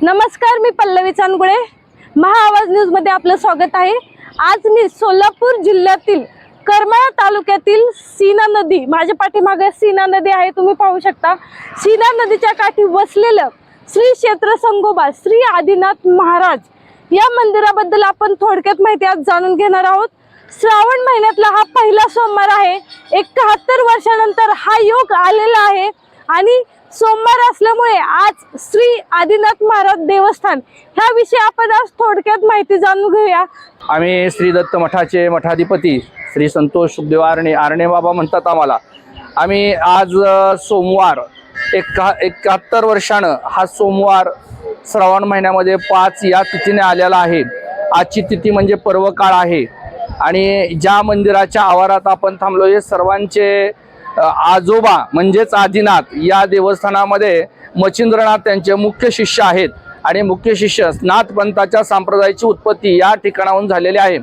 नमस्कार, मी पल्लवी चांदगुळे, महाआवाज न्यूज मध्ये आपलं स्वागत आहे। आज मी सोलापूर जिल्ह्यातील करमाळा तालुक्यातील सीना नदी, माझ्या पाठीमागे सीना नदी आहे, तुम्ही पाहू शकता। सीना नदीच्या काठी वसलेलं श्री क्षेत्र संगोबा श्री आदिनाथ महाराज या मंदिराबद्दल आपण थोडक्यात माहिती आज जाणून घेणार आहोत। श्रावण महिन्यातला हा पहिला सोमवार आहे। 71 वर्षानंतर हा योग आलेला आहे आणि सोमवार असल्यामुळे आज श्री आदिनाथ महाराज देवस्थान ह्या विषयी आपण आज थोडक्यात माहिती जाणून घेऊया। आम्ही श्री दत्त मठाचे मठाधिपती श्री संतोष सुखदेव आरणे बाबा म्हणतात आम्हाला। आम्ही आज सोमवार 71 वर्षानं हा सोमवार श्रावण महिन्यामध्ये 5 या तिथीने आलेला आहे। आजची तिथी म्हणजे पर्वकाळ आहे आणि ज्या मंदिराच्या आवारात आपण थांबलो हे सर्वांचे आजोबा म्हणजेच आदिनाथ या देवस्थानामध्ये मच्छिंद्रनाथ त्यांचे मुख्य शिष्य आहेत आणि मुख्य शिष्य नाथ पंथाच्या संप्रदायाची उत्पत्ती या ठिकाणाहून झालेली आहे।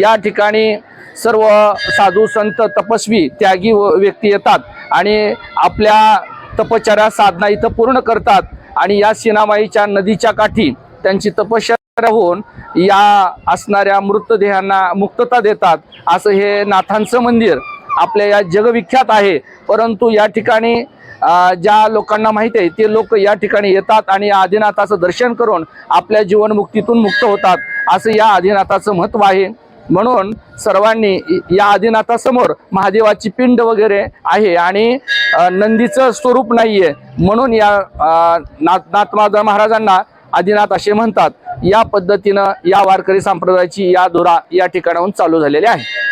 या ठिकाणी सर्व साधू संत तपस्वी त्यागी व्यक्ती येतात आणि आपल्या तपश्चर्या साधना इथं पूर्ण करतात आणि या सीनामाईच्या नदीच्या काठी त्यांची तपश्चर्या होऊन या असणाऱ्या मृतदेहांना मुक्तता देतात। असं हे नाथांचं मंदिर आपल्या या जगविख्यात आहे। परंतु या ठिकाणी ज्या लोकांना माहिती आहे ते लोक या ठिकाणी येतात आणि या आदिनाथाचं दर्शन करून आपल्या जीवनमुक्तीतून मुक्त होतात, असं या आदिनाथाचं महत्त्व आहे। म्हणून सर्वांनी या आदिनाथासमोर महादेवाची पिंड वगैरे आहे आणि नंदीचं स्वरूप नाहीये, म्हणून या नाथ महाराजांना आदिनाथ असे म्हणतात। या पद्धतीनं या वारकरी संप्रदायाची या धुरा या ठिकाणाहून चालू झालेली आहे।